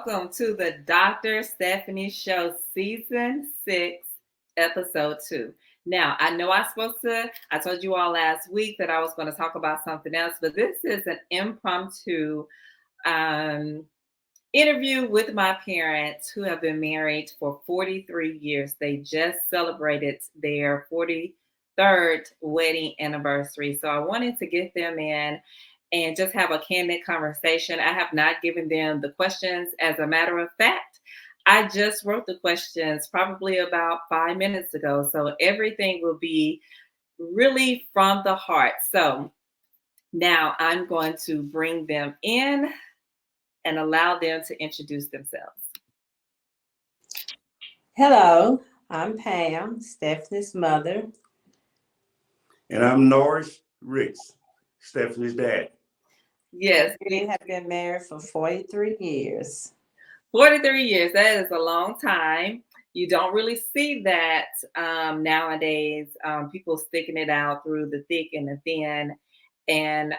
welcome to the Dr. Stephanie Show, Season 6, Episode 2. Now, I know I told you all last week that I was going to talk about something else, but this is an impromptu interview with my parents who have been married for 43 years. They just celebrated their 43rd wedding anniversary. So I wanted to get them in and just have a candid conversation. I have not given them the questions. As a matter of fact, I just wrote the questions probably about 5 minutes ago. So everything will be really from the heart. So now I'm going to bring them in and allow them to introduce themselves. Hello, I'm Pam, Stephanie's mother. And I'm Norris Ricks, Stephanie's dad. Yes. We have been married for 43 years. 43 years, that is a long time. You don't really see that nowadays, people sticking it out through the thick and the thin and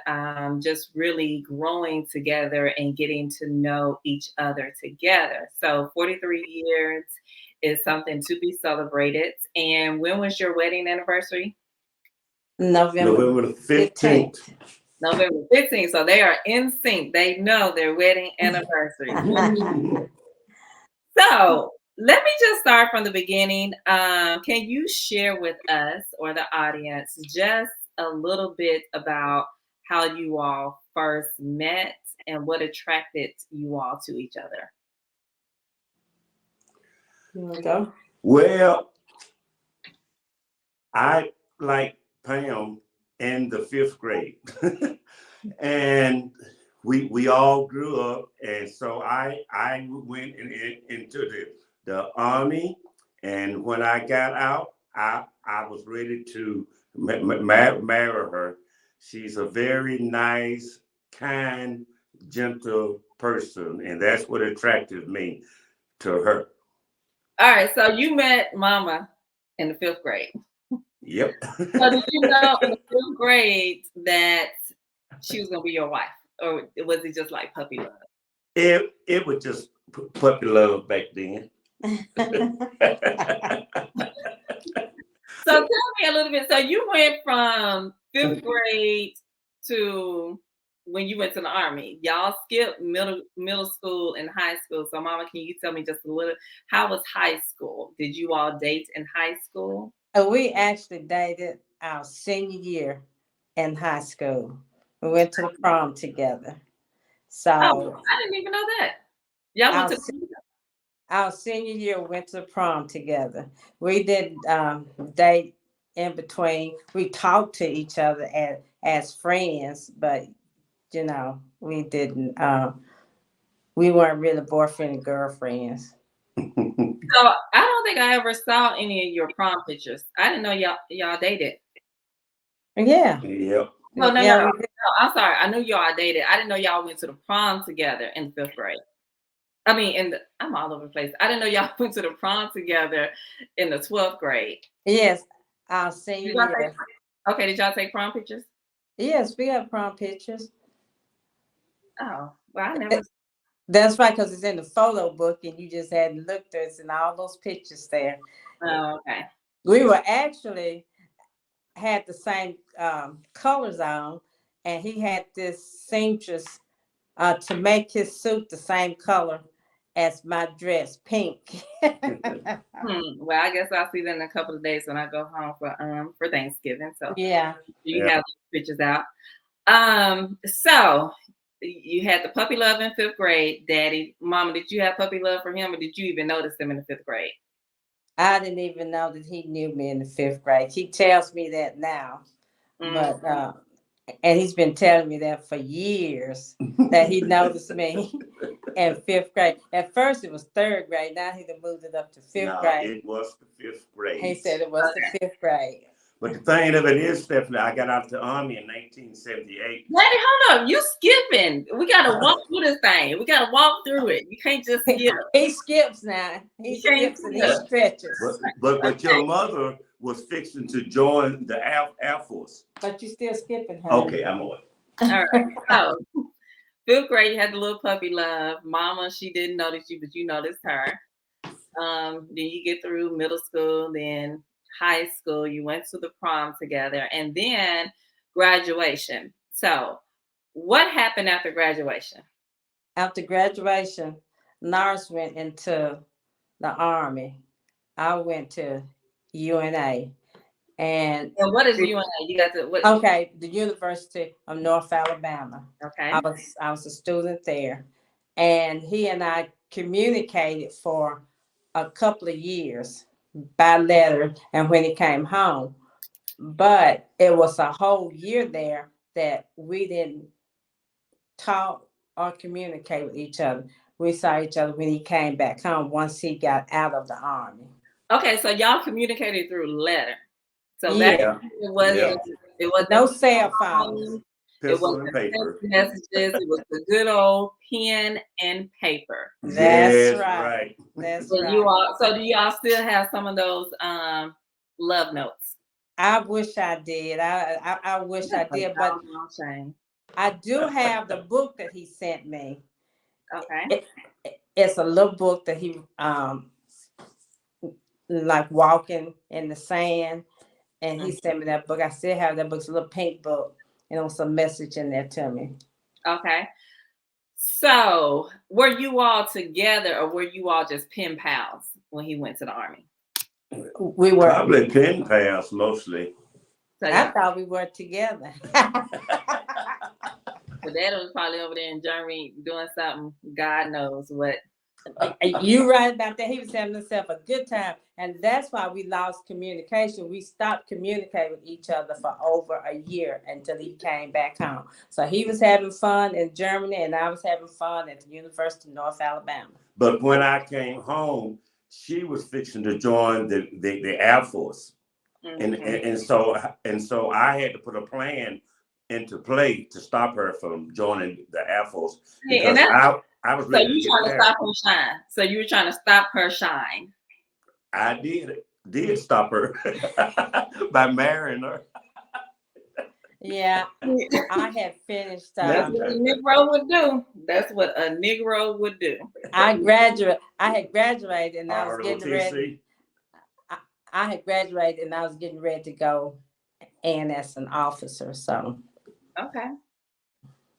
just really growing together and getting to know each other together. So 43 years is something to be celebrated. And when was your wedding anniversary? November the 15th. November 15th. So they are in sync. They know their wedding anniversary. So let me just start from the beginning. Can you share with us or the audience just a little bit about how you all first met and what attracted you all to each other? You want to go? Well, I like Pam in the 5th grade. And we all grew up. And so I went into the Army. And when I got out, I was ready to marry her. She's a very nice, kind, gentle person. And that's what attracted me to her. All right. So you met Mama in the 5th grade. Yep. So did you know in the 5th grade that she was going to be your wife? Or was it just like puppy love? It was just puppy love back then. So tell me a little bit. So you went from 5th grade to when you went to the Army. Y'all skipped middle school and high school. So Mama, can you tell me just a little, how was high school? Did you all date in high school? We actually dated our senior year in high school. We went to the prom together. So I didn't even know that. Y'all went to our senior year we went to the prom together. We didn't date in between. We talked to each other as friends, but we didn't. We weren't really boyfriend and girlfriends. So I don't think I ever saw any of your prom pictures. I didn't know y'all dated. Yeah. Yep. No, Yeah, I'm sorry. I knew y'all dated. I didn't know y'all went to the prom together in the 5th grade. I mean, I'm all over the place. I didn't know y'all went to the prom together in the 12th grade. Yes, our senior year. Okay, did y'all take prom pictures? Yes, we have prom pictures. Oh, well, I never. That's right, because it's in the photo book, and you just hadn't looked at it, and all those pictures there. Oh, okay. We were actually had the same colors on, and he had this seamstress to make his suit the same color as my dress, pink. Well, I guess I'll see that in a couple of days when I go home for Thanksgiving. So yeah, you have those pictures out. So you had the puppy love in 5th grade, Daddy. Mama, did you have puppy love for him, or did you even notice him in the 5th grade? I didn't even know that he knew me in the 5th grade. He tells me that now, but and he's been telling me that for years that he noticed me in 5th grade. At first it was 3rd grade. Now he moved it up to 5th grade. It was the 5th grade. He said it was the 5th grade. But the thing of it is, Stephanie, I got out of the Army in 1978. Lady, hold up. You skipping. We got to walk through this thing. We got to walk through it. You can't just skip. He skips now. He skips and he stretches. But your mother was fixing to join the Air Force. But you're still skipping her. Okay, I'm on. All right. So Fifth grade, you had the little puppy love. Mama, she didn't notice you, but you noticed her. Then you get through middle school, then high school. You went to the prom together, and then graduation. So, what happened after graduation? After graduation, Nars went into the Army. I went to UNA. And And what is UNA? You got to what? okay, the University of North Alabama. Okay. I was a student there, and he and I communicated for a couple of years by letter, and when he came home, but it was a whole year there that we didn't talk or communicate with each other. We saw each other when he came back home once he got out of the Army. Okay, so y'all communicated through letter. So back Yeah, Yeah, then it yeah. wasn't it no wasn't cell phones. phones, it Pencil and wasn't text paper. messages, it was the good old pen and paper. That's Yes, right. right. That's So you right. all so do y'all still have some of those love notes? I wish I did. I wish I That's a did, but doggone shame. I do have the book that he sent me. Okay. It, it's a little book that he like walking in the sand, and he Mm. sent me that book. I still have that book. It's a little pink book, and there was some message in there to me. Okay. So were you all together or were you all just pen pals when he went to the army? We were. Probably pen pals mostly. So I yeah, thought we were together. so dad was probably over there in Germany doing something. God knows what. You right about that. He was having himself a good time, and that's why we lost communication. We stopped communicating with each other for over a year until he came back home. So he was having fun in Germany, and I was having fun at the University of North Alabama. But when I came home, she was fixing to join the Air Force. And, Mhm. and and so and so I had to put a plan into play to stop her from joining the Air Force Hey, and because that's I was so ready to you get trying to married. stop her shine. So you were trying to stop her shine. I did stop her by marrying her. Yeah, I had finished. That's what a Negro would do. That's what a Negro would do. I had graduated, and I was getting ready. ROTC. I, I had graduated, and I was getting ready to go in as an officer. So Okay.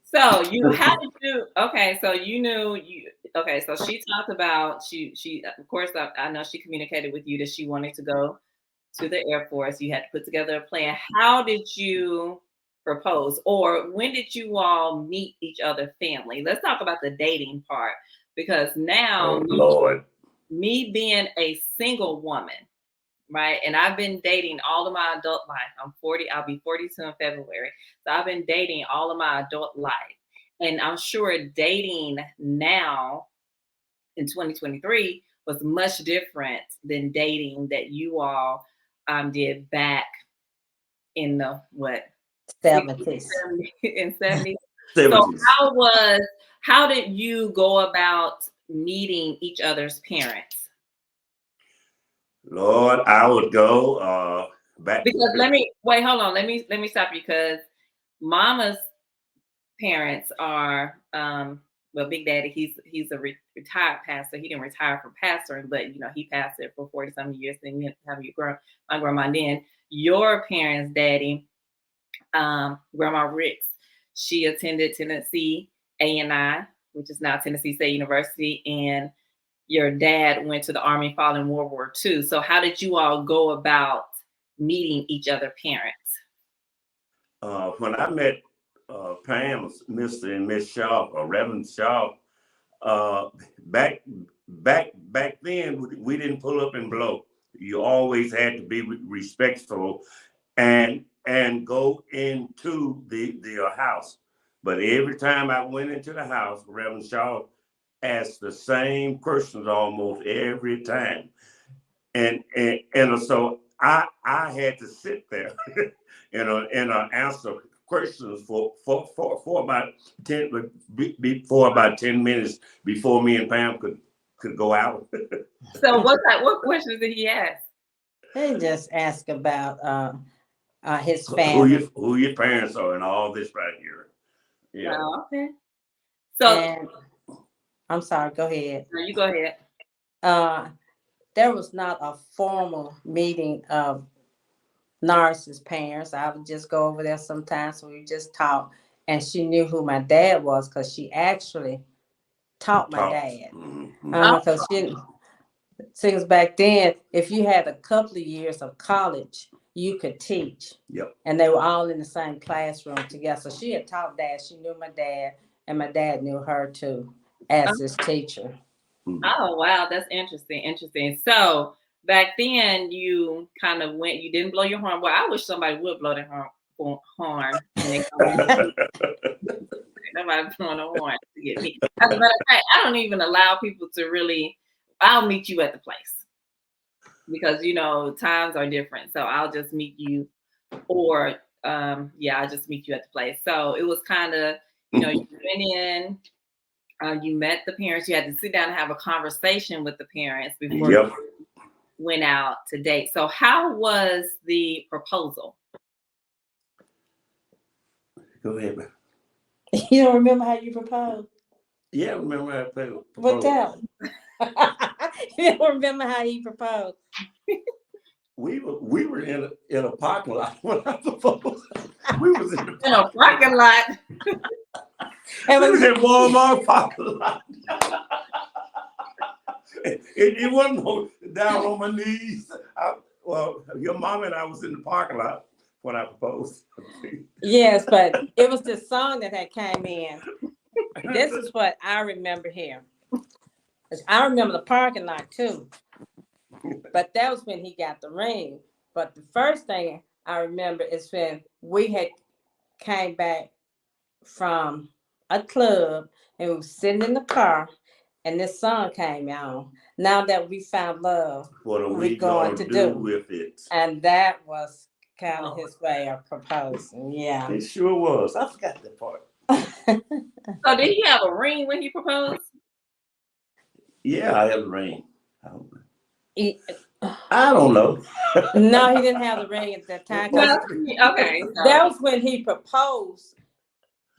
So you how did you okay, so you knew you okay, so she talked about she of course I know she communicated with you that she wanted to go to the Air Force. You had to put together a plan. How did you propose or when did you all meet each other family? Let's talk about the dating part because now Oh Lord. me being a single woman, right? And I've been dating all of my adult life. I'm 40, I'll be 42 in February. So I've been dating all of my adult life. And I'm sure dating now in 2023 was much different than dating that you all did back in the what 60s, 70s. 70s, and 70s. So 70s. how did you go about meeting each other's parents? Lord, I would go back to Because let me wait, hold on. Let me stop you because Mama's parents are well, Big Daddy. He's a retired pastor. He didn't retire from pastoring, but you know he pastored for 40 some years. Then you have my grandma. And then your parents' daddy, Grandma Ricks. She attended Tennessee A&I, which is now Tennessee State University, and your dad went to the Army following World War II. So how did you all go about meeting each other parents? when I met Pam's Mr. and Miss Shaw or Reverend Shaw, uh, back back then we didn't pull up and blow. You always had to be respectful and go into the house. But every time I went into the house, Reverend Shaw asked the same questions almost every time, and so I had to sit there, and answer questions for about 10 minutes before me and Pam could go out. So what questions did he ask? They just ask about his who family. your who your parents are and all this right here. Yeah. Oh, okay. So And I'm sorry, go ahead. no, you go ahead. Uh, there was not a formal meeting of Nars's parents. I would just go over there sometimes, so we just talk. And she knew who my dad was because she actually taught my Talk. dad. Mm-hmm. Oh, Because she, since back then, if you had a couple of years of college, you could teach. Yep. And they were all in the same classroom together. So she had taught dad. She knew my dad, and my dad knew her too as his teacher. Mm-hmm. oh wow, that's interesting. Interesting. So back then you kind of went, you didn't blow your horn. Well, I wish somebody would blow their horn when they come in. Nobody blowing a horn to get me. As a matter of fact, I don't even allow people to really, I'll meet you at the place because times are different. So I'll just meet you, or yeah, I'll just meet you at the place. So it was kind of, you went in, you met the parents, you had to sit down and have a conversation with the parents before you Yep. went out to date. So how was the proposal? Go ahead, man. You don't remember how you proposed? Yeah, remember I played What proposal. tell? You don't remember how you proposed? We were in a parking lot when I proposed. We was in the In a parking lot. It we was was, in Walmart parking lot. It wasn't down on my knees. Well, your mom and I was in the parking lot when I proposed. yes, but it was this song that had came in. This is what I remember here. 'Cause I remember the parking lot too. But that was when he got the ring. But the first thing I remember is when we had came back from a club and we were sitting in the car and this song came on. Now that we found love, What are what we we going gonna to do do? with it? And that was kind of Oh. his way of proposing. Yeah. It sure was. I forgot that part. So did he have a ring when he proposed? Yeah, I had a ring. He- I don't know. no, he didn't have the ring at that time because Well, okay. that So was when he proposed.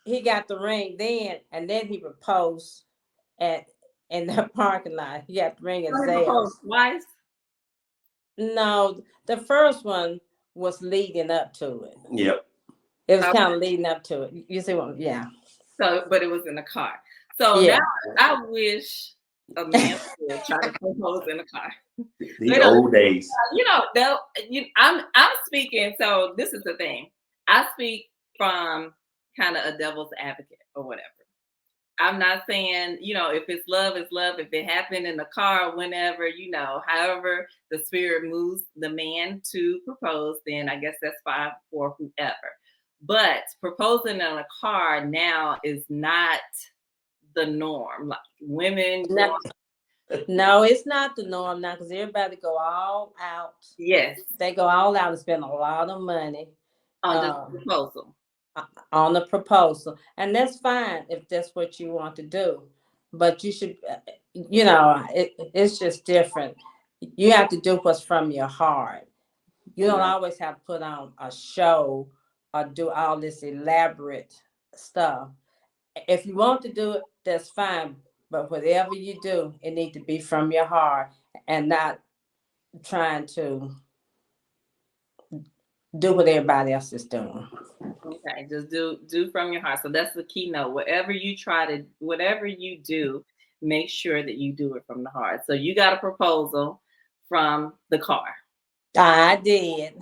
He got the ring then, and then he proposed at in the parking lot. He got the ring at he proposed Zales. twice. No, the first one was leading up to it. Yep. It was kind Okay. of leading up to it. You see what? Yeah. So, but it was in the car. So now Yeah. I wish a man would try to propose in the car. They The don't, old days. they'll. I'm speaking. So this is the thing. I speak from kind of a devil's advocate or whatever. I'm not saying, if it's love, it's love. If it happened in the car, whenever, however the spirit moves the man to propose, then I guess that's fine for whoever. But proposing in a car now is not the norm. Like women No, going, no, it's not the norm now because everybody go all out. yes, They go all out and spend a lot of money on just uh, proposal. on the proposal, and that's fine if that's what you want to do. But you should, it's just different. You have to do what's from your heart. You don't Right. always have to put on a show or do all this elaborate stuff. If you want to do it, that's fine. But whatever you do, it needs to be from your heart and not trying to do what everybody else is doing. Okay, just do from your heart. So that's the keynote. Whatever you do, make sure that you do it from the heart. So you got a proposal from the car. I did.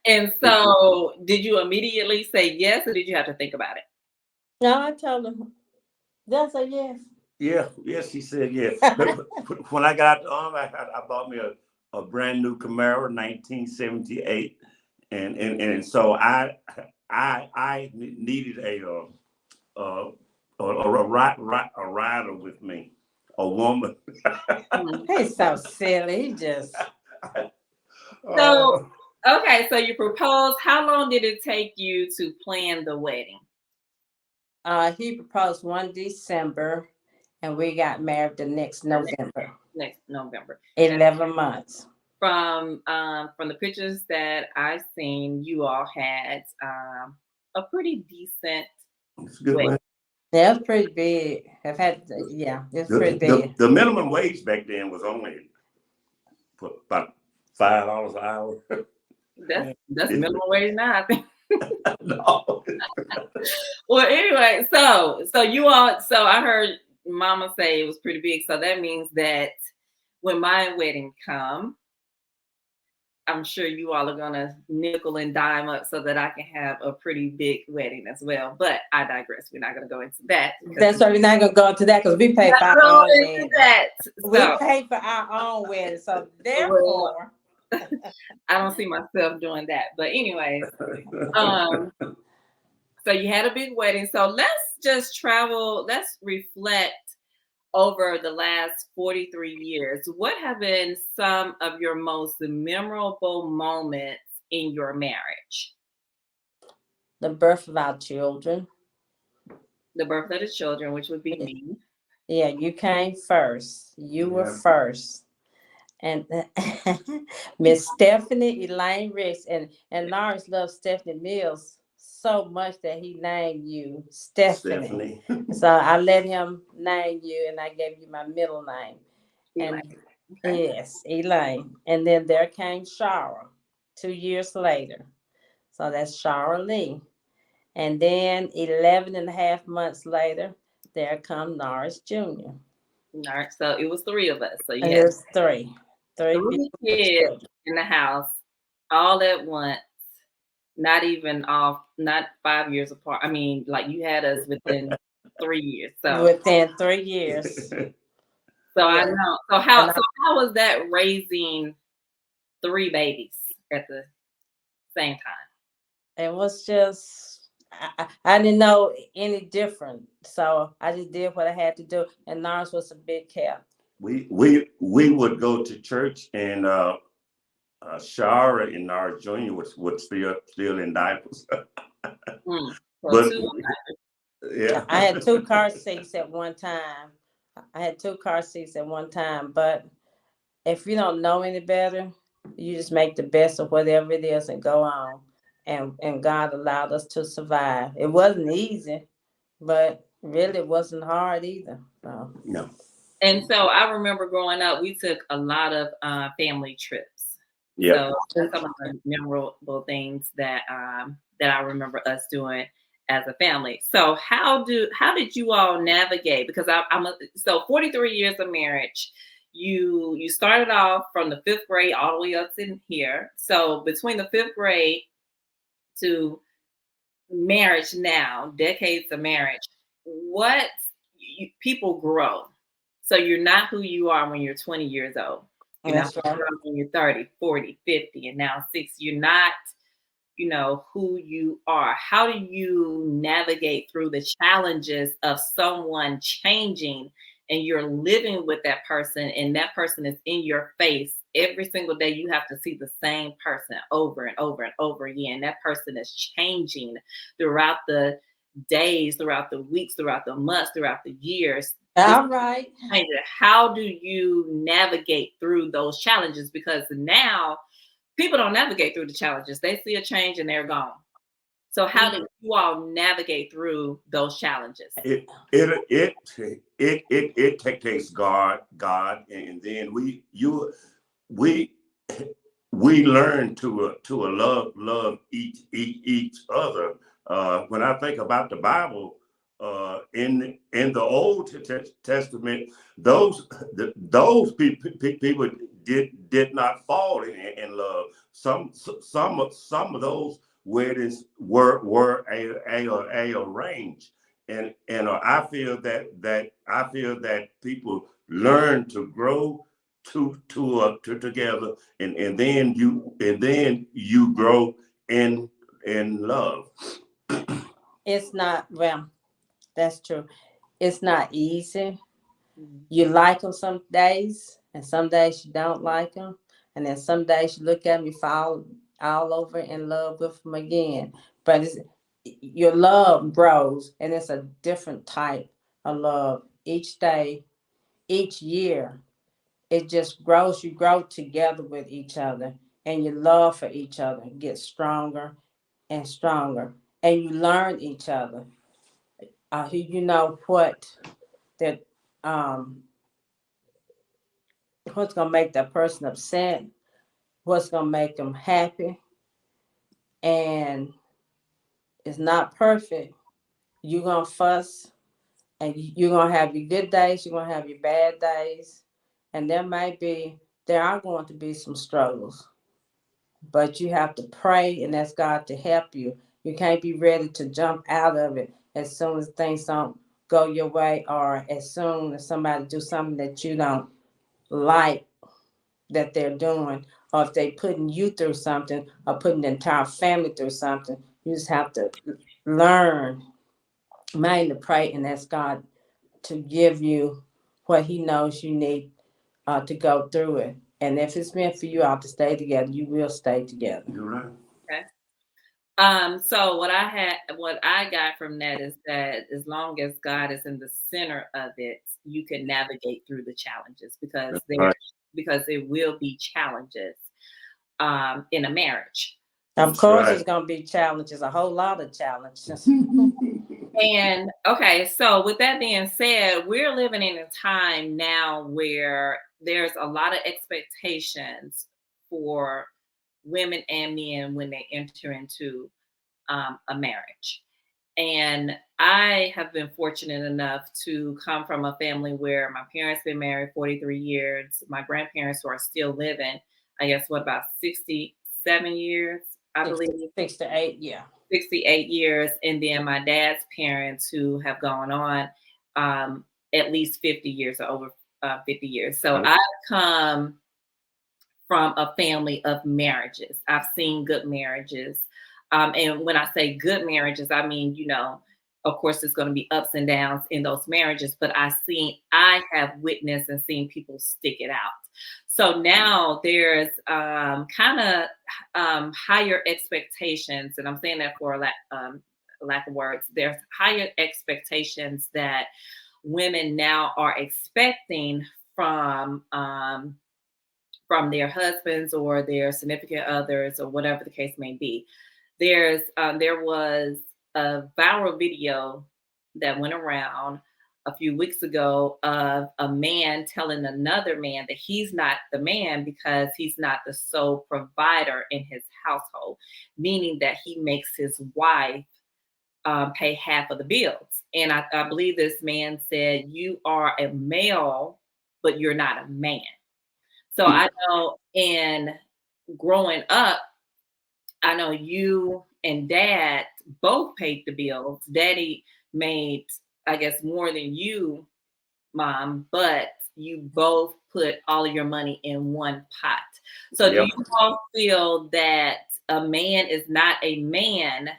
And so did you immediately say yes or did you have to think about it? No, I told him, that's a yes. Yeah, yes, he said yes. But when I got the arm, I bought me a brand new Camaro, 1978, and so I needed uh, a rider with me, a woman. He's so silly. He just, So uh, okay, so you proposed. How long did it take you to plan the wedding? he proposed one December and we got married the next The next, November. next November. And 11 months. from the pictures that I've seen, you all had a pretty decent It's a good wedding? way. Yeah, it's pretty big. I've had, yeah, it's pretty The, big. the minimum wage back then was only about $5 an hour. That's minimum wage now, I think. No. Well, anyway, so you all, so I heard Mama say it was pretty big. So that means that when my wedding come, I'm sure you all are gonna nickel and dime up so that I can have a pretty big wedding as well. But I digress. We're not gonna go into that because That's why we're not gonna go into that because we we're pay for not our going own into wedding. that. We So, pay for our own wedding. So well, therefore, I don't see myself doing that. But anyways, um, so you had a big wedding. So let's just travel. Let's reflect over the last 43 years. What have been some of your most memorable moments in your marriage? the birth of our children. The birth of the children, which would be me. Yeah, you came first. You were Yeah, first. And Miss Stephanie Elaine Ricks and Lawrence loves Stephanie Mills so much that he named you Stephanie. Stephanie. So I let him name you and I gave you my middle name. Elaine. And Okay. yes, Elaine. And then there came Shara 2 years later. So that's Shara Lee. And then 11 and a half months later, there come Norris Jr. All right. So it was three of us. So you And had there's three. Three three beautiful kids children. in the house all at once, not even off, not 5 years apart. I mean, like you had us within 3 years. Within 3 years. So I Yeah. know. And I, So how was that raising three babies at the same time? it was just, I didn't know any different. So I just did what I had to do. And Norris was a big cat. We would go to church and Shara and our junior would still in diapers. So But two. yeah. I had two car seats at one time. I had two car seats at one time. But if you don't know any better, you just make the best of whatever it is and go on. And God allowed us to survive. It wasn't easy, but really it wasn't hard either. So No. And so I remember growing up, we took a lot of family trips. Yep. So that's some of the memorable things that I remember us doing as a family. So how did you all navigate? Because so 43 years of marriage. You started off from the fifth grade all the way up to here. So between the fifth grade to marriage now, decades of marriage, what people grow. So you're not who you are when you're 20 years old. You're not that's who right. you are when you're 30, 40, 50, and now 60. You're not, who you are. How do you navigate through the challenges of someone changing and you're living with that person and that person is in your face every single day? You have to see the same person over and over and over again. That person is changing throughout the days, throughout the weeks, throughout the months, throughout the years. This All right. changes. How do you navigate through those challenges? Because now people don't navigate through the challenges. They see a change and they're gone. So how do you all navigate through those challenges? It takes God, and then we we learn to love each other. When I think about the Bible, in the Old Testament, those people did not fall in love. Some of those weddings were a arranged, and I feel that people learn to grow to together, and then you grow in love. It's not, well, that's true. It's not easy. Mhm. You like them some days, and some days you don't like them. And then some days you look at them, you fall all over in love with them again. But your love grows, and it's a different type of love each day, each year. It just grows. You grow together with each other, and your love for each other gets stronger and stronger, and you learn each other. you know that um what's gonna make that person upset, what's gonna make them happy, and it's not perfect. You're gonna fuss, and you're gonna have your good days, you're gonna have your bad days, and there are going to be some struggles, but you have to pray and ask God to help you. You can't be ready to jump out of it as soon as things don't go your way, or as soon as somebody do something that you don't like that they're doing, or if they putting you through something or putting the entire family through something. You just have to learn, mainly pray and ask God to give you what He knows you need to go through it. And if it's meant for you all to stay together, you will stay together. You're right. Okay. So what I got from that is that as long as God is in the center of it, you can navigate through the challenges That's right. because there will be challenges in a marriage. Of That's course, right. it's going to be challenges, a whole lot of challenges. And okay, so with that being said, we're living in a time now where there's a lot of expectations for women and men when they enter into a marriage. And I have been fortunate enough to come from a family where my parents been married 43 years. My grandparents who are still living, I guess, what about 67 years, I six, believe, 6 to 8, yeah. 68 years. And then my dad's parents who have gone on at least 50 years or over 50 years. So Okay. I've come from a family of marriages. I've seen good marriages. And when I say good marriages, I mean, of course, there's going to be ups and downs in those marriages, but I have witnessed and seen people stick it out. So now there's kind of higher expectations, and I'm saying that for lack of words. There's higher expectations that women now are expecting from their husbands or their significant others or whatever the case may be. There was a viral video that went around a few weeks ago of a man telling another man that he's not the man because he's not the sole provider in his household, meaning that he makes his wife pay half of the bills. And I believe this man said, "You are a male, but you're not a man." So I know in growing up, I know you and dad both paid the bills. Daddy made, I guess, more than you, mom, but you both put all of your money in one pot. So do Yep. you all feel that a man is not a man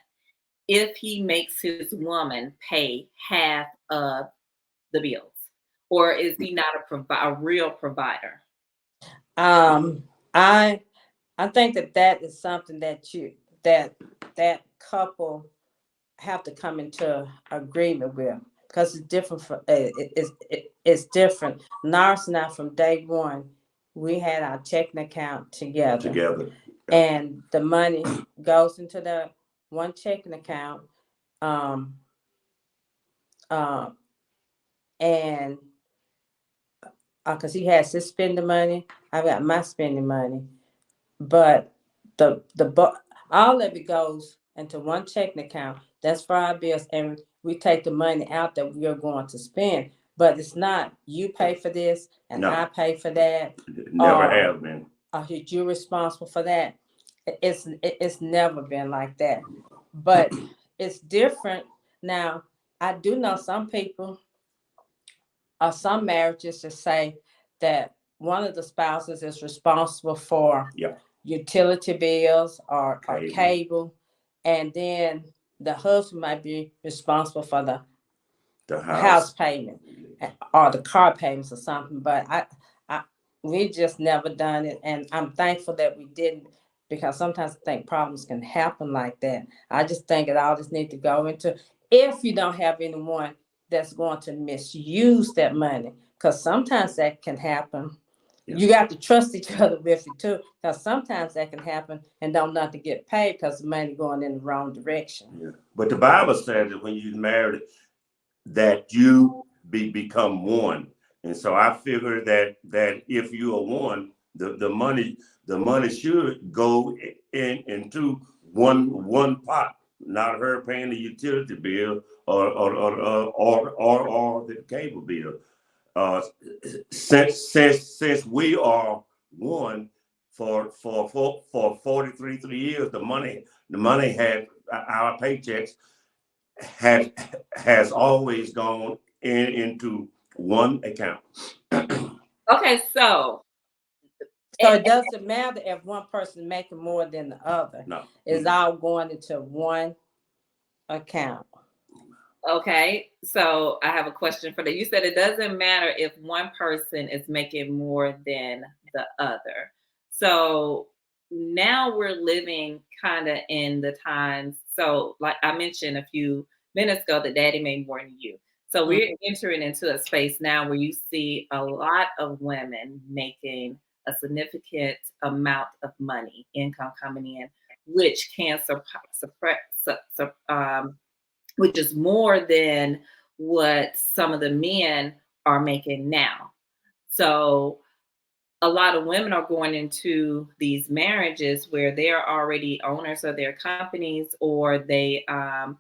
if he makes his woman pay half of the bills? Or is he not a real provider? Um, I I think that is something that that couple have to come into agreement with, because it's different for it's different. Nars and I, from day one, we had our checking account together, Together. Yep. and the money goes into the one checking account. Um, uh, and because he has his spending money, I got my spending money, but the all of it goes into one checking account. That's for our bills, and we take the money out that we are going to spend. But it's not you pay for this and I No, pay for that, never or have been. you're responsible for that. It's never been like that. But it's different now. I do know some people or some marriages that say that one of the spouses is responsible for Yep. utility bills or Cable. cable, and then the husband might be responsible for the The house house. payment or the car payments or something. But I we just never done it, and I'm thankful that we didn't, because sometimes I think problems can happen like that. I just think it all just need to go into, if you don't have anyone that's going to misuse that money, because sometimes that can happen. Yeah. You got to trust each other with it too, because sometimes that can happen and don't nothing get paid because the money going in the wrong direction. Yeah. But the Bible says that when you married, that you become one. And so I figure that if you are one, the money should go into one pot, not her paying the utility bill or the cable bill. Uh, since we are one for 43 years, the money had our paychecks has has always gone into one account. Okay, so So and, it doesn't matter if one person making more than the other. No. It's all going into one account. okay, so I have a question for that. You said it doesn't matter if one person is making more than the other. So now we're living kind of in the times. So, like I mentioned a few minutes ago, that daddy made more than you. So Mm. we're entering into a space now where you see a lot of women making a significant amount of money, income coming in, which can which is more than what some of the men are making now. So a lot of women are going into these marriages where they're already owners of their companies, or they are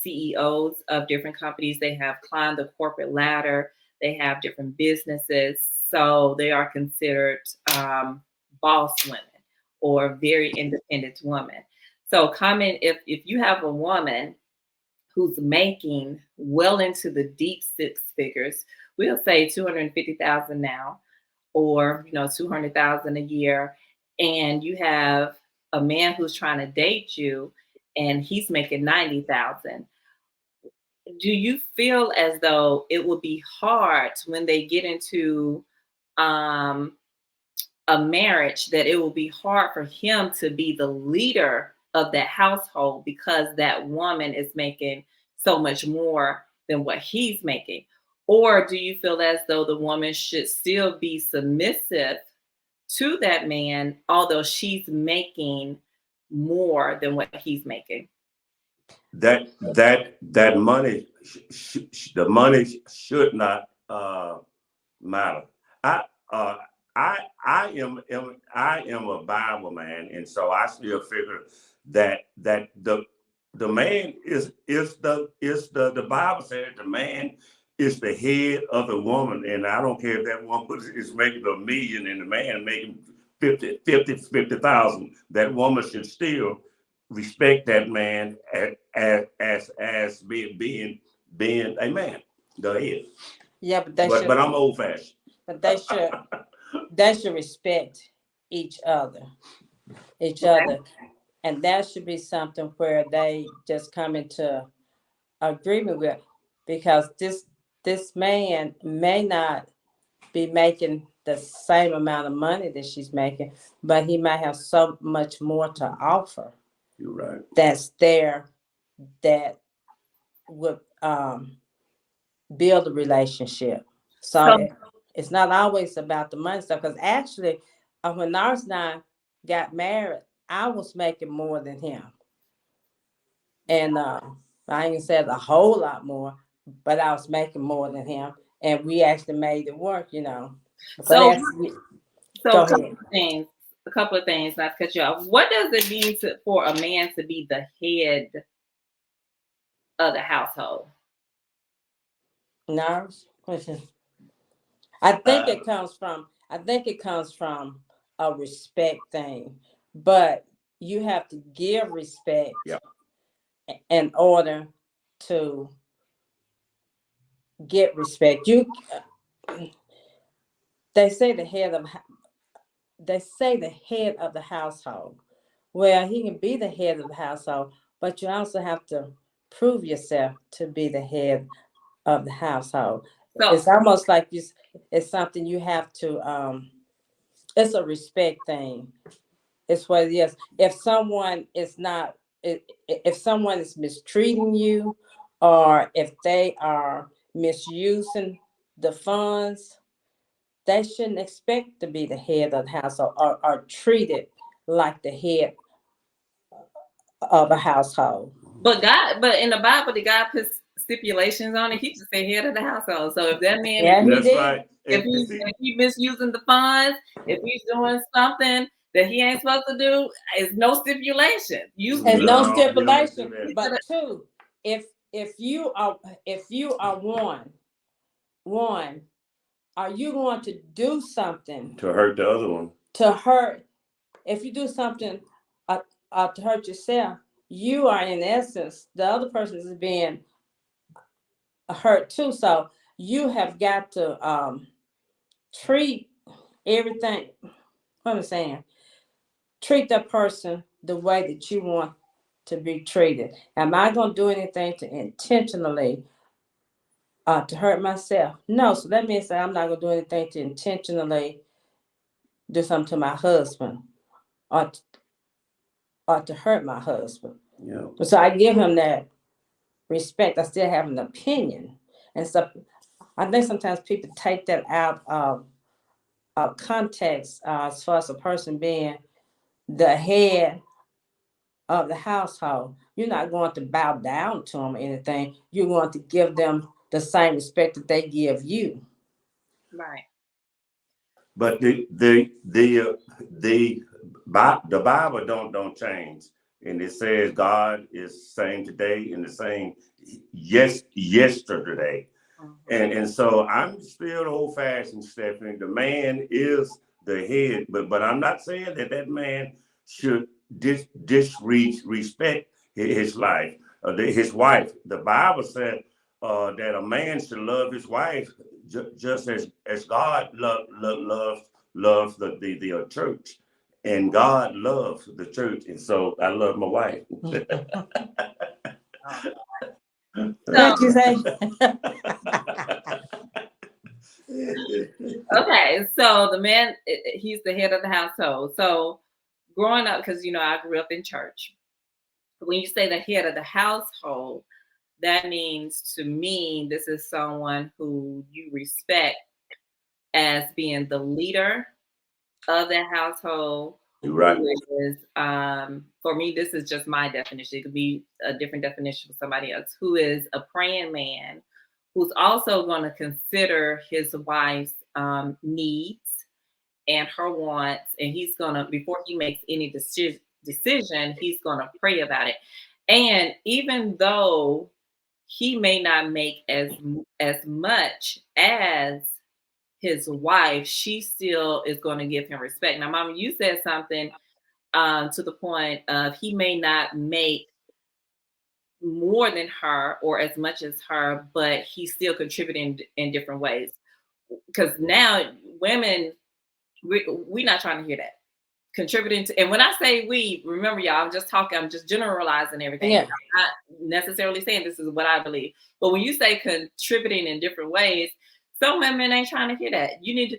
CEOs of different companies. They have climbed the corporate ladder. They have different businesses. So they are considered boss women or very independent women. So coming, if you have a woman who's making well into the deep six figures, we'll say 250,000 now, or 200,000 a year, and you have a man who's trying to date you and he's making 90,000. Do you feel as though it would be hard when they get into um a marriage, that it will be hard for him to be the leader of that household because that woman is making so much more than what he's making? Or do you feel as though the woman should still be submissive to that man, although she's making more than what he's making? That money, the money should not matter. I uh, I am a Bible man, and so I still figure that the man is the Bible said the man is the head of the woman, and I don't care if that woman is making a million and the man making 50,000. That woman should still respect that man as being a man. Go ahead. Yeah, but they But should. I'm old fashioned. But they should respect each other, each Okay. other, and that should be something where they just come into agreement with, because this man may not be making the same amount of money that she's making, but he might have so much more to offer You're right. that's there that would build a relationship. So So, it's not always about the money stuff. Because actually, when ours and I got married, I was making more than him, and I ain't said a whole lot more, but I was making more than him, and we actually made it work. So so, that's so go a couple ahead. of things. A couple of things, not to cut you off. What does it mean for a man to be the head of the household? Nars, I think Uh, it comes from a respect thing, but you have to give respect yeah. in order to get respect. They say the household. Well, he can be the head of the household, but you also have to prove yourself to be the head of the household. So, It's almost like it's something you have to. It's a respect thing. It's what it is. If someone is not, if someone is mistreating you, or if they are misusing the funds, they shouldn't expect to be the head of the household, or treated like the head of a household. but in the Bible, did God stipulations on it. He's just the head of the household. So if that man Yeah, he That's did. right. if he misusing the funds, if he's doing something that he ain't supposed to do, it's no stipulation. You There's no no, you don't have to do stipulation. that. But two, if if you are one, are you going to do something To hurt the other one. to hurt? If you do something to hurt yourself, you are in essence the other person is being hurt too. So you have got to treat everything. What I'm saying, treat that person the way that you want to be treated. Am I going to do anything to intentionally to hurt myself? No. So that means that I'm not going to do anything to intentionally do something to my husband or to hurt my husband. Yeah. So I give him that respect. I still have an opinion and stuff. I think sometimes people take that out of context as far as a person being the head of the household. You're not going to bow down to them or anything. You're going to give them the same respect that they give you. right. But the Bible don't change, and it says God is same today and the same yesterday. Mhm. And so I'm still old fashioned, Stephanie. The man is the head, but I'm not saying that that man should disrespect his life, his wife. The Bible said that a man should love his wife just as God loves the church, and God loves the church, and so I love my wife. Oh. So What you say? okay, so the man, he's the head of the household. So growing up, because I grew up in church. When you say the head of the household, that means to me this is someone who you respect as being the leader of that household. You're right. Who is, for me, this is just my definition. It could be a different definition for somebody else. Who is a praying man, who's also going to consider his wife's needs and her wants, and he's gonna, before he makes any decision, he's gonna pray about it. And even though he may not make as much as his wife, she still is going to give him respect. Now, Mama, you said something to the point of he may not make more than her or as much as her, but he's still contributing in different ways. Because now women, we're not trying to hear that. Contributing to, and when I say we, remember y'all, I'm just generalizing everything. Yeah. I'm not necessarily saying this is what I believe. But when you say contributing in different ways, some women ain't trying to hear that. You need to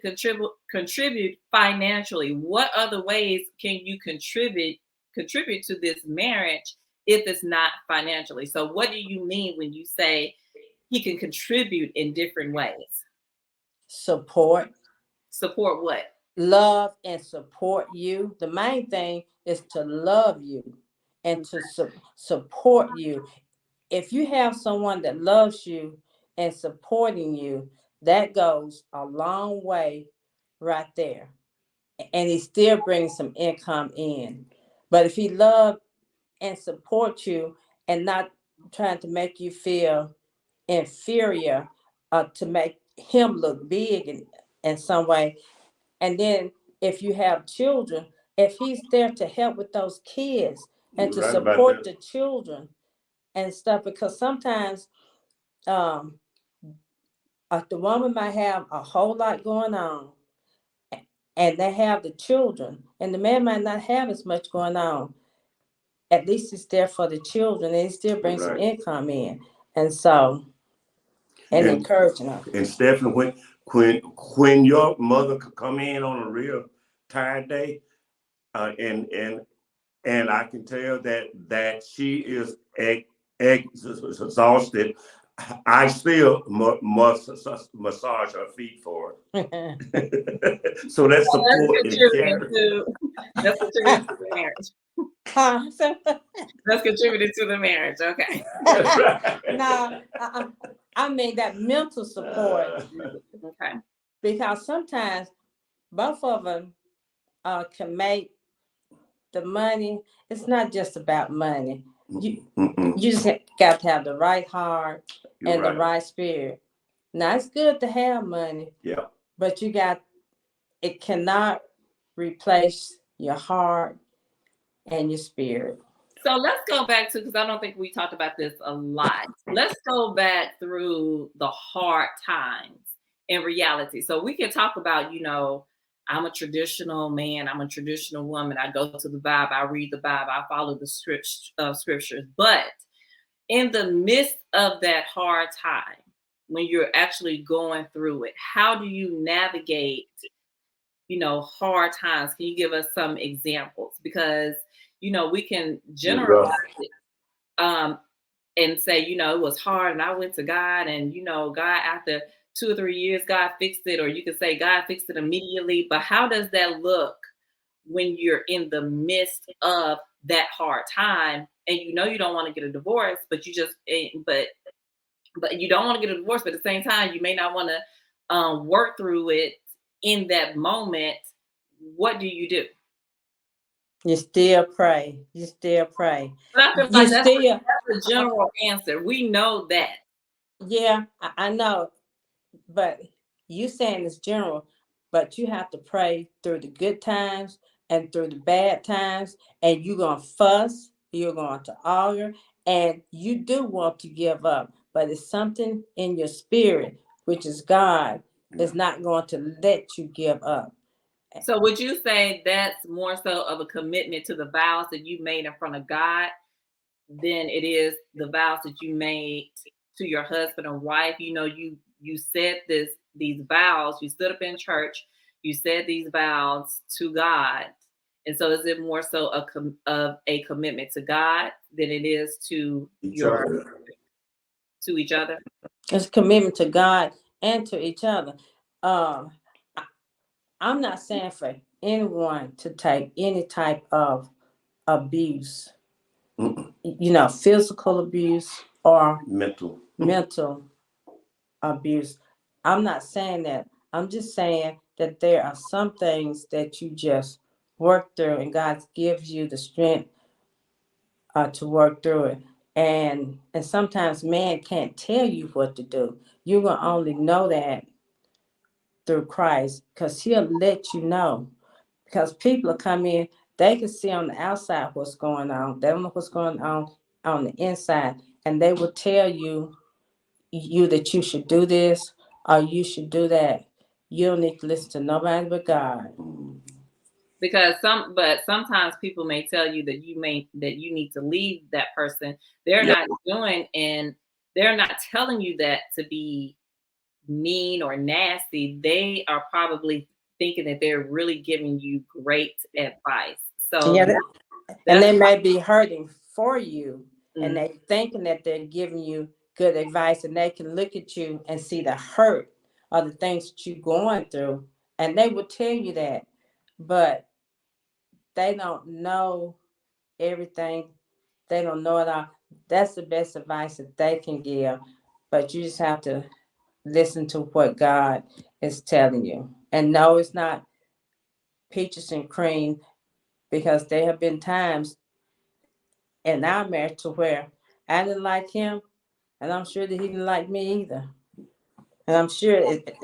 contribute financially. What other ways can you contribute to this marriage if it's not financially? So what do you mean when you say he can contribute in different ways? Support, Support what? love, and support you. The main thing is to love you and to support you. If you have someone that loves you and supporting you, that goes a long way right there. And he still brings some income in. But if he loves and supports you and not trying to make you feel inferior to make him look big in some way, and then if you have children, if he's there to help with those kids and You're to right about support that. the children and stuff, because sometimes um, the woman might have a whole lot going on and they have the children, and the man might not have as much going on. At least it's there for the children and it still brings some Right. income in. And so, and And encouraging them. and Stephanie, when your mother could come in on a real tired day, and I can tell that she is exhausted, I still must massage her feet for her. So that's That's support and contributing care. to that's contributing to the marriage. Huh? That's contributed to the marriage. Okay. That's right. No, I mean that mental support, Okay. because sometimes both of them can make the money. It's not just about money. You Mm-mm. you just got to have the right heart You're and the right. right spirit. Now it's good to have money, Yeah. but it cannot replace your heart and your spirit. So let's go back to, because I don't think we talked about this a lot. Let's go back through the hard times in reality. So we can talk about, I'm a traditional man, I'm a traditional woman. I go to the Bible, I read the Bible, I follow the scriptures. But in the midst of that hard time, when you're actually going through it, how do you navigate hard times? Can you give us some examples? Because, we can You're generalize rough. it, um, and say, it was hard and I went to God and, God, after 2 or 3 years, God fixed it. Or you could say God fixed it immediately. But how does that look when you're in the midst of that hard time and you don't want to get a divorce, but but you don't want to get a divorce, but at the same time, you may not want to work through it in that moment. What do you do? You still pray. You still pray. But I feel You like still, that's a general answer. We know that. yeah, I know, but you saying it's general, but you have to pray through the good times and through the bad times, and you're going to fuss, you're going to argue, and you do want to give up, but it's something in your spirit, which is God, is not going to let you give up. So would you say that's more so of a commitment to the vows that you made in front of God than it is the vows that you made to your husband and wife? You said these vows, you stood up in church, you said these vows to God. And so is it more so of a commitment to God than it is to Each other. each other? It's a commitment to God and to each other. Um, I- I'm not saying for anyone to take any type of abuse, Mm-mm. physical abuse or Mental. mental abuse. I'm not saying that. I'm just saying that there are some things that you just work through, and God gives you the strength to work through it. And sometimes man can't tell you what to do. You're gonna only know that through Christ, because He'll let you know. Because people will come in, they can see on the outside what's going on. They don't know what's going on the inside, and they will tell you that you should do this or you should do that. You don't need to listen to nobody but God. Because sometimes people may tell you that you need to leave that person. They're Yep. not doing, and they're not telling you that to be mean or nasty. They are probably thinking that they're really giving you great advice. So Yeah, and that's they may be hurting for you, and mm. they thinking that they're giving you good advice, and they can look at you and see the hurt or the things that you're going through, and they will tell you that, but they don't know everything. They don't know it all. That's the best advice that they can give, but you just have to listen to what God is telling you. And no, it's not peaches and cream, because there have been times in our marriage to where I didn't like him, and I'm sure that he didn't like me either. And I'm sure it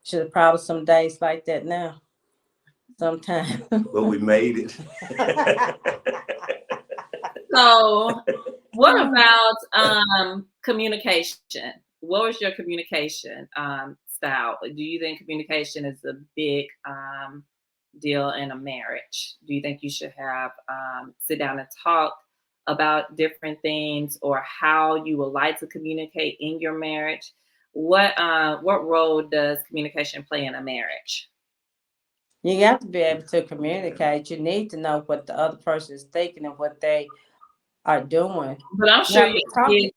should have probably some days like that now, sometimes. But we made it. So what about communication? What was your communication style? Do you think communication is a big deal in a marriage? Do you think you should have sit down and talk about different things, or how you would like to communicate in your marriage? What role does communication play in a marriage? You have to be able to communicate. You need to know what the other person is thinking and what they are doing. But I'm You sure have to talk. You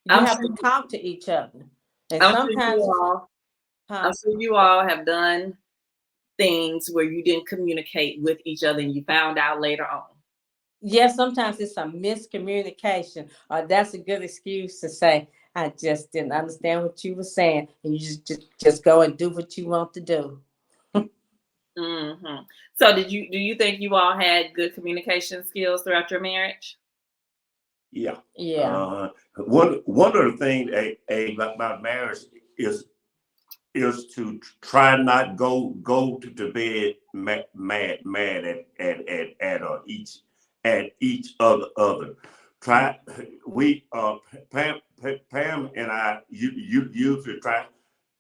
I'm have sure to talk to each other, and I'm sure you sometimes, all I'm huh? sure you all have done things where you didn't communicate with each other and you found out later on. Yes, sometimes it's a miscommunication, or that's a good excuse to say, I just didn't understand what you were saying, and you just go and do what you want to do. Hmm. So do you think you all had good communication skills throughout your marriage? Yeah. Yeah. One of the things about marriage is to try not go to bed mad at each other. Try we Pam and I you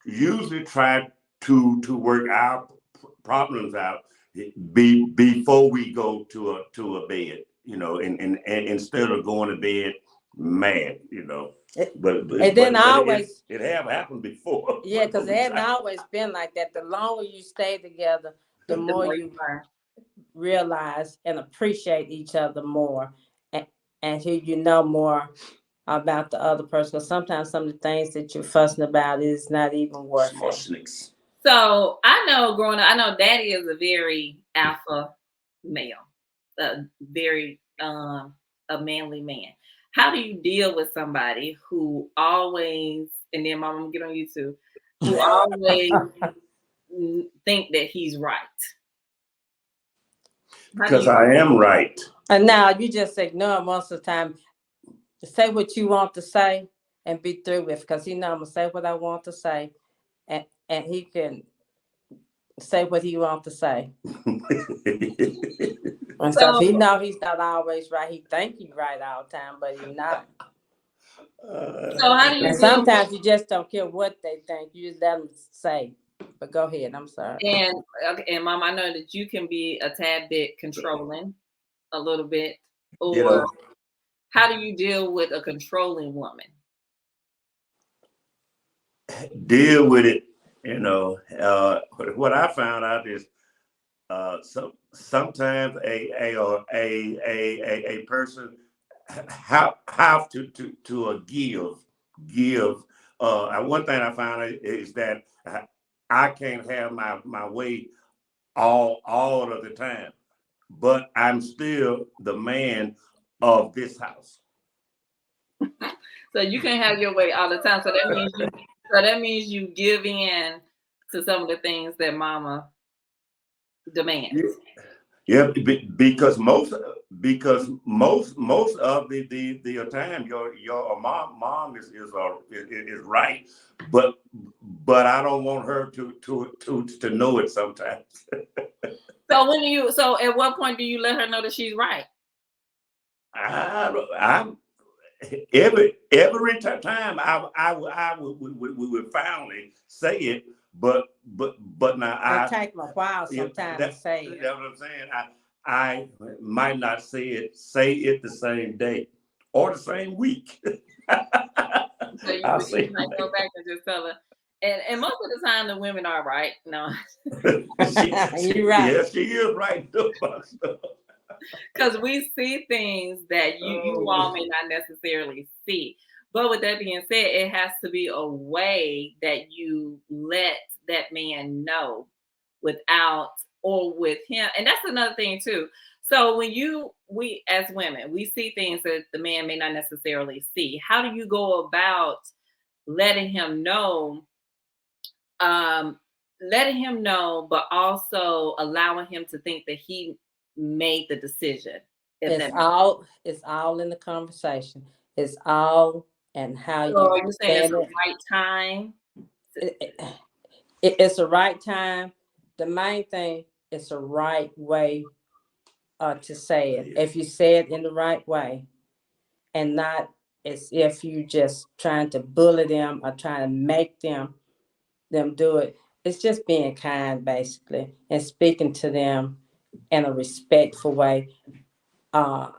usually try to work our problems out before we go to a bed, and instead of going to bed mad, It, but it didn't always, it have happened before. yeah, because it hadn't always been like that. The longer you stay together, the The more more you you learn. realize and appreciate each other more, and, and who you know more about the other person. Because sometimes some of the things that you're fussing about is not even worth Small it. snakes. So I know growing up, I know Daddy is a very alpha male, a very a manly man. How do you deal with somebody who always, and then Mom, I'm gonna get on you too, who always think that he's right? How do Because you? I am right. And now you just ignore him most of the time. Say what you want to say and be through with. Because he know I'm gonna say what I want to say, and he can say what he want to say. And so So he know he's not always right. He think he's right all the time, but he not. so how do And you deal with? sometimes you just don't care what they think. You just let them say. But go ahead. I'm sorry. And okay, and Mom, I know that you can be a tad bit controlling, a little bit, you or know, how do you deal with a controlling woman? deal with it. What I found out is sometimes a person have to give. One thing I found out is that I can't have my way all of the time, but I'm still the man of this house. So you can't have your way all the time. So that means you give in to some of the things that Mama demands. Yeah, because most of the time your mom is right, but I don't want her to know it sometimes. So at what point do you let her know that she's right? I'm every time I would finally say it, but now It I take him a while yeah, sometimes to that say that's it. what I'm saying. I might not say it the same day or the same week. So you I'll but you say might go back and just tell her. And most of the time the women are right. No, You're right. yeah, she is right. because we see things that you all may not necessarily see. But with that being said, it has to be a way that you let that man know without or with him. And that's another thing too. So when we as women, we see things that the man may not necessarily see. How do you go about letting him know, um, letting him know, but also allowing him to think that he made the decision. If It's that makes all in the conversation. It's all and how so, you are you saying it's said the it. right time? It, it- it's the right time. The main thing is the right way to say it. Yeah. If you say it in the right way, and not as if you just trying to bully them or trying to make them do it. It's just being kind, basically, and speaking to them in a respectful way. Uh,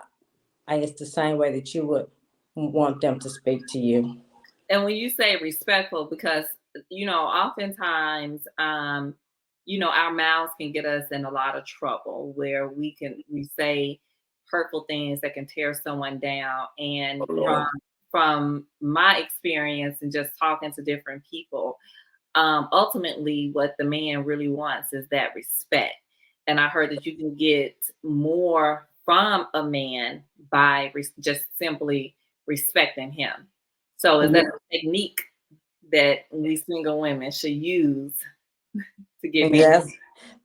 and it's the same way that you would want them to speak to you. And when you say respectful, because oftentimes, our mouths can get us in a lot of trouble where we say hurtful things that can tear someone down. And Oh from Lord. from my experience and just talking to different people, ultimately what the man really wants is that respect. And I heard that you can get more from a man by just simply respecting him. So is that Yeah. a technique that we single women should use to get married? Yes,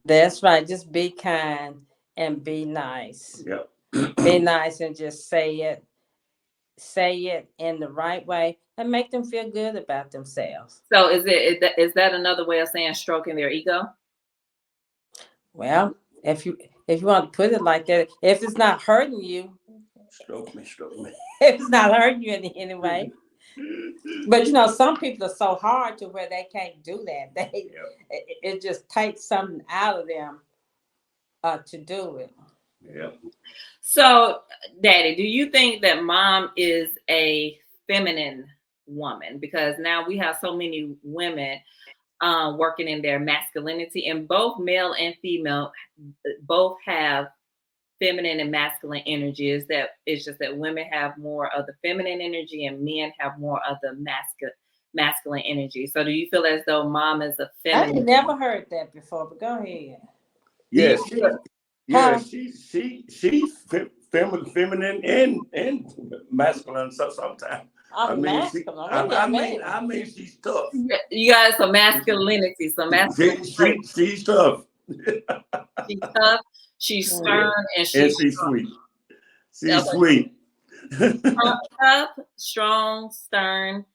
that's right. Just be kind and be nice. Yep. Be nice and just say it in the right way and make them feel good about themselves. So is that another way of saying stroking their ego? Well, if you want to put it like that, if it's not hurting you, Stroke me, stroke me. if it's not hurting you in any way. But some people are so hard to where they can't do that. Yep. It just takes something out of them to do it. Yep. So, Daddy, do you think that mom is a feminine woman? Because now we have so many women working in their masculinity, and both male and female both have feminine and masculine energy. Is that it's just that women have more of the feminine energy and men have more of the masculine energy. So, do you feel as though mom is a I ain't feminine? never heard that before, but go ahead. Do you? Yes, yeah, Huh? feminine and masculine. So sometimes, I I'm mean, masculine. What do you mean? I mean, she's tough. You got some masculinity, some masculine traits. She's tough. She's tough, she's Mm. stern, Yeah, and and she's she's sweet. She's okay. sweet. Tough, strong, stern,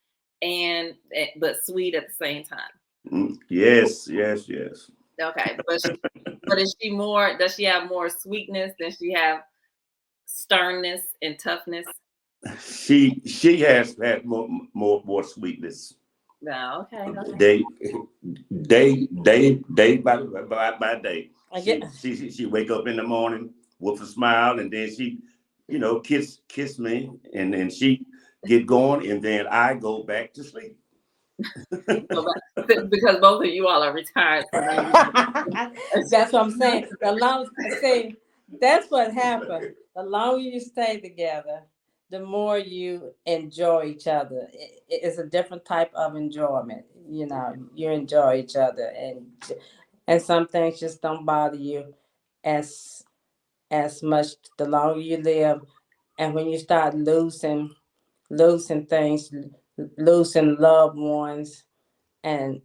and but sweet at the same time. Yes, yes, yes. Okay, but is she more? Does she have more sweetness than she have sternness and toughness? She has had more sweetness. No. Okay. Okay. Day day by day. I get. She wake up in the morning with a smile, and then she, kiss me, and then she get going, and then I go back to sleep. So, because both of you all are retired, so now you. That's what I'm saying. The long see, that's what happened. The longer you stay together, the more you enjoy each other. It's a different type of enjoyment. You enjoy each other, and some things just don't bother you as as much the longer you live. And when you start losing things, losing loved ones, and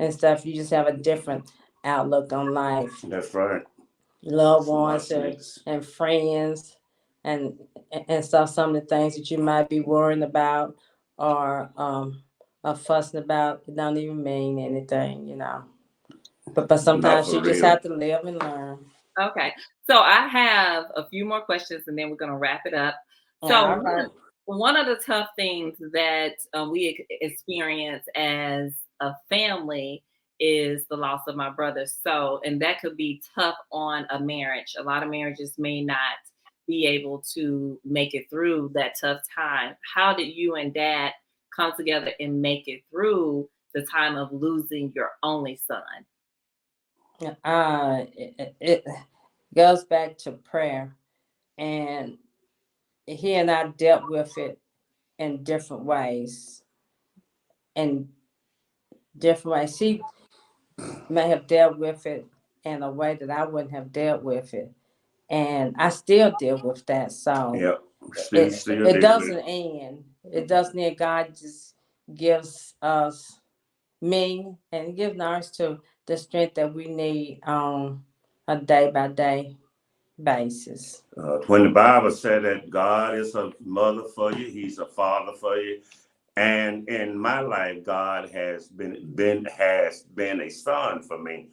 stuff, you just have a different outlook on life. That's right. Loved Some ones snakes. and friends and stuff. Some of the things that you might be worrying about or fussing about, it don't even mean anything. But Not sometimes for you just real. have to live and learn. Okay. So I have a few more questions and then we're going to wrap it up. So, All right. one of the tough things that we experience as a family is the loss of my brother. So, and that could be tough on a marriage. A lot of marriages may not be able to make it through that tough time. How did you and dad come together and make it through the time of losing your only son? It goes back to prayer, and he and I dealt with it in different ways. In different ways, he may have dealt with it in a way that I wouldn't have dealt with it, and I still deal with that. So Yep. Still it deal with it. doesn't end. It doesn't end. God just gives us me and gives ours to the strength that we need on a day by day basis. When the Bible said that God is a mother for you, He's a father for you, and in my life, God has been a son for me,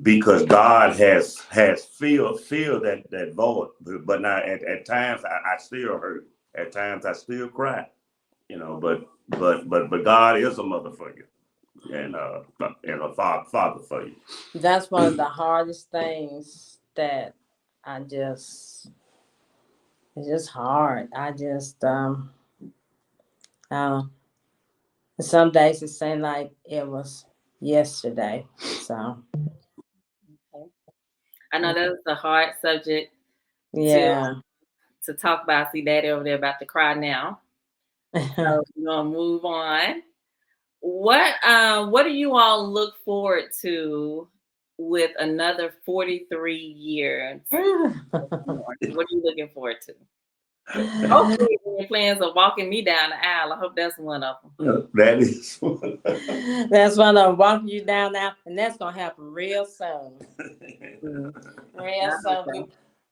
because God has filled that void. But now at times I still hurt. At times I still cry. But God is a mother for you, and a father for you. That's one of the hardest things that I just it's just hard. I just uh, some days it seemed like it was yesterday. So Okay. I know that's a hard subject to yeah. talk about. I see Daddy over there about to cry now. So we're gonna move on. What do you all look forward to with another 43 years? What are you looking forward to? Hopefully, your plans of walking me down the aisle. I hope that's one of them. That is. That's when I'm walking you down now, and that's gonna happen real soon. Mm, Real I hope soon. so.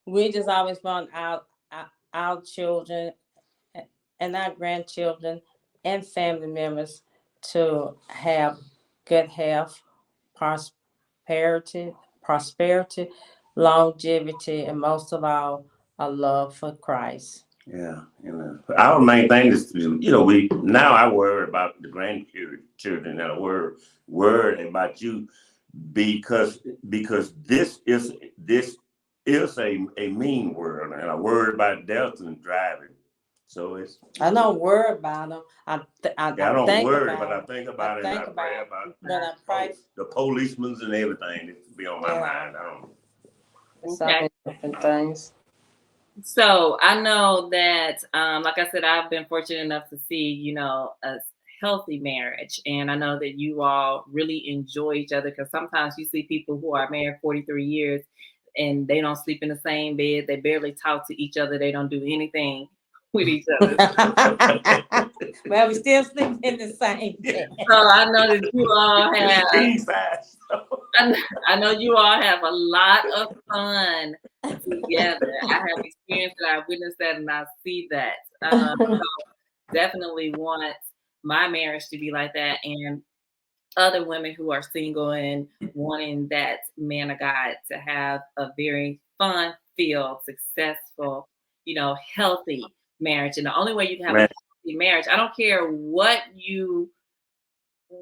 We just always want our children and our grandchildren and family members to have good health, prosperity, longevity, and most of all, a love for Christ. Yeah, our main thing is to, we now I worry about the grandchildren, and I worry about you because this is a mean world, and I worry about death and driving. So it's I don't worry about them. yeah, I I don't think worry, but about I them. think I about it and I think pray about about when I pray. the policemen and everything that be on my Yeah, mind. I don't. so Okay. many different things. So I know that, like I said, I've been fortunate enough to see, a healthy marriage. And I know that you all really enjoy each other because sometimes you see people who are married 43 years and they don't sleep in the same bed. They barely talk to each other. They don't do anything with each other. Well, we still sleep in the same bed. So I know that you all It's have, king size. I know you all have a lot of fun together. I have experienced that, I witnessed that, and I see that. Definitely want my marriage to be like that, and other women who are single and wanting that man of God to have a very fun filled, successful, healthy marriage. And the only way you can have a Man, healthy marriage, I don't care what you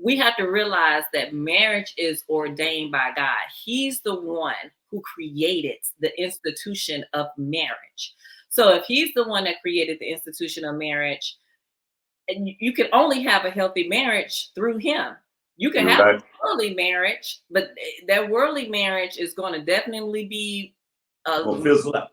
we have to realize that marriage is ordained by God. He's the one who created the institution of marriage. So if he's the one that created the institution of marriage, and you can only have a healthy marriage through him. You can you're have a right. worldly marriage, but that worldly marriage is going to definitely be a Gonna fizzle out.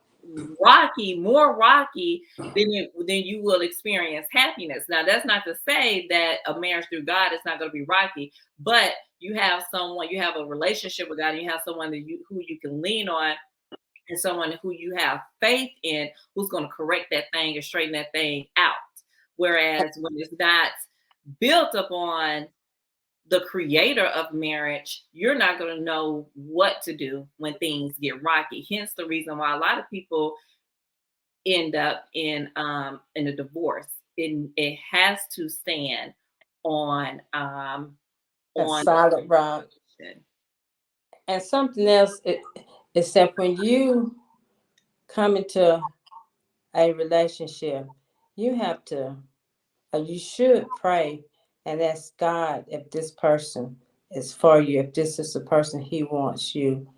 more rocky than you will experience happiness. Now, that's not to say that a marriage through God is not going to be rocky, but you have a relationship with God, and you have someone who you can lean on, and someone who you have faith in, who's going to correct that thing and straighten that thing out. Whereas when it's not built upon the creator of marriage, you're not going to know what to do when things get rocky. Hence the reason why a lot of people end up in a divorce. It has to stand on A on solid rock. And something else, except when you come into a relationship, you have to, or you should pray and ask God if this person is for you, if this is the person He wants you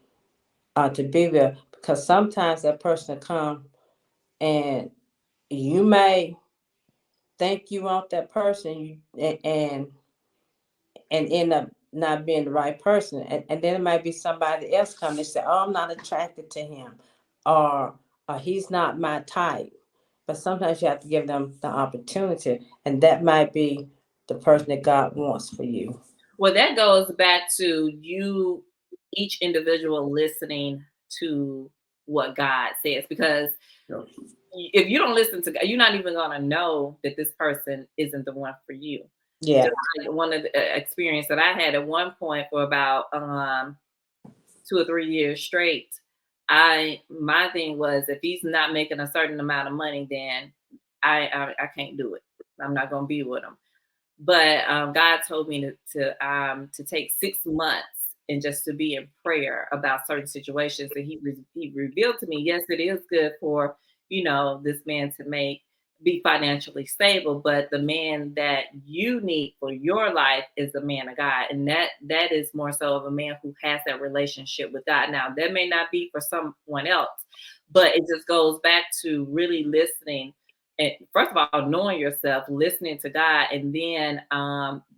to be with. Because sometimes that person come and you may think you want that person, and end up not being the right person. And then it might be somebody else come and say, oh, I'm not attracted to him, or, he's not my type. But sometimes you have to give them the opportunity, and that might be the person that God wants for you. Well, that goes back to you, each individual listening to what God says, because Yeah. if you don't listen to God, you're not even gonna know that this person isn't the one for you. Yeah. Just like one of the experience that I had at one point for about 2 or 3 years straight. My thing was, if he's not making a certain amount of money, then I can't do it. I'm not gonna be with him. But God told me to take 6 months and just to be in prayer about certain situations. And he revealed to me, yes, it is good for this man to be financially stable, but the man that you need for your life is the man of God, and that is more so of a man who has that relationship with God. Now, that may not be for someone else, but it just goes back to really listening, and first of all, knowing yourself, listening to God, and then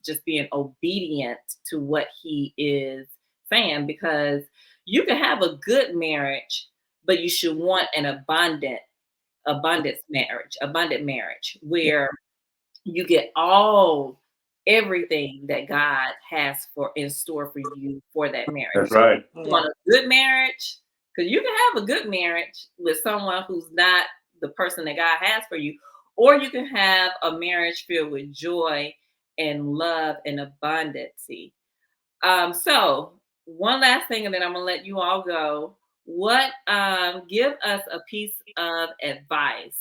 just being obedient to what He is saying. Because you can have a good marriage, but you should want an abundant marriage, where you get all everything that God has for in store for you for that marriage. That's right. You want a good marriage, because you can have a good marriage with someone who's not the person that God has for you, or you can have a marriage filled with joy and love and abundance. So one last thing, and then I'm gonna let you all go. What give us a piece of advice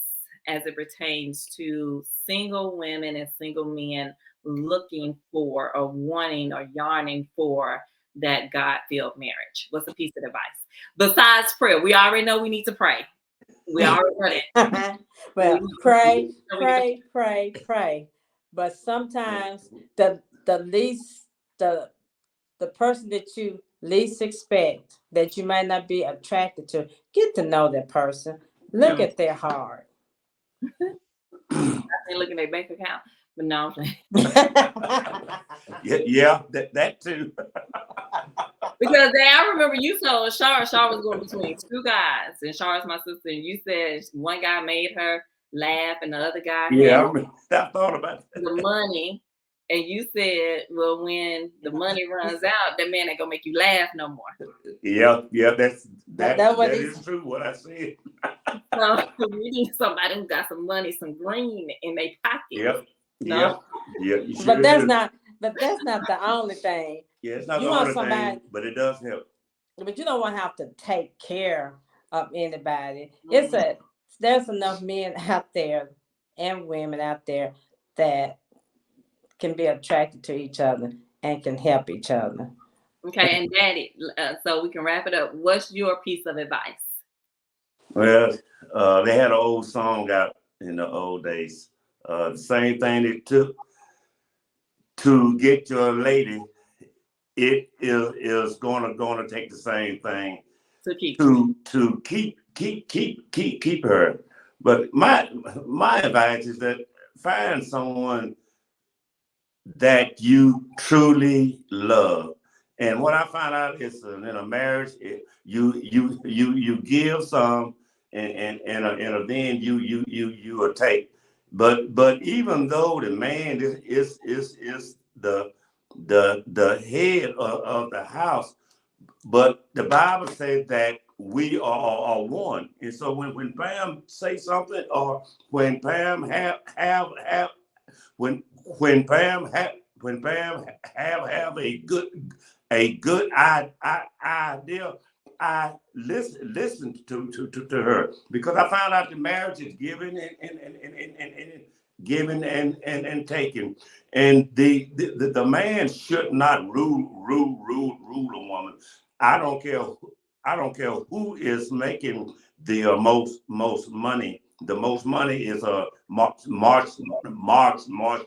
as it pertains to single women and single men looking for or wanting or yearning for that God-filled marriage? What's a piece of advice besides prayer? We already know we need to pray. We already know that. Well, We pray, know we need to pray, pray, pray. But sometimes the least the person that you least expect, that you might not be attracted to, get to know that person. Look at their heart. ain't looking at bank account, but no. Yeah, that too. Because I remember you told Shar was going between two guys, and Shar's my sister, and you said one guy made her laugh, and the other guy had Yeah, I thought about that. the money, and you said, well, when the money runs out, that man ain't gonna make you laugh no more. Yeah, That what that he's is true. What I said. So we need somebody who got some money, some green in their pocket. Yep, No, yep. You sure but that's do. not the only thing. Yeah, it's not You the want only somebody, thing, but it does help. but you don't want to have to take care of anybody. Mhm. There's enough men out there and women out there that can be attracted to each other and can help each other. Okay, and Daddy, so we can wrap it up. What's your piece of advice? Well, they had an old song out in the old days. The same thing it took to get your lady, is gonna take the same thing To keep. to keep her. But my advice is that find someone that you truly love. And what I found out is in a marriage, you give some, and then you will take. But even though the man is the head of the house, but the Bible says that we are one. And so when Pam say something, or when Pam have when when Pam have when Pam have a good idea, I listen to her, because I found out the marriage is giving and giving and taking, and the man should not rule a woman. I don't care. I don't care who is making the most money. The most money is March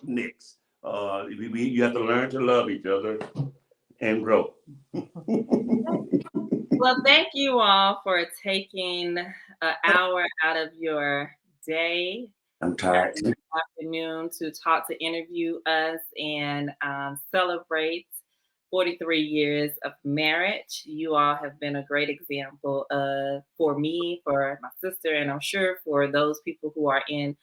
Nix. You have to learn to love each other and grow. Well, thank you all for taking an hour out of your day I'm tired. afternoon to talk, to interview us, and celebrate 43 years of marriage. You all have been a great example for me, for my sister, and I'm sure for those people who are in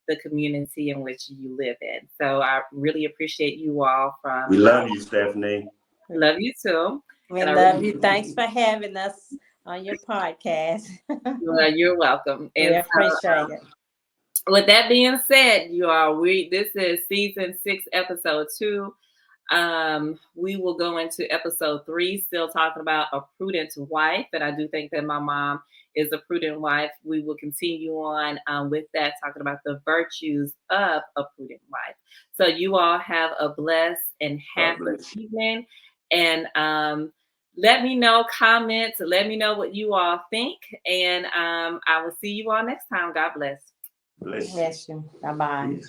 the community in which you live in. So I really appreciate you all. We love you, Stephanie. Love you too. We And I love really, you. Thanks for having us on your podcast. well, you're welcome. We And appreciate it. with that being said, you all, this is season 6, episode 2. We will go into episode 3, still talking about a prudent wife, and I do think that my mom is a prudent wife. We will continue on with that, talking about the virtues of a prudent wife. So you all have a blessed and God happy bless you. evening, and let me know, comments, let me know what you all think, and I will see you all next time. God bless. Bless you. Bless you. Bye bye.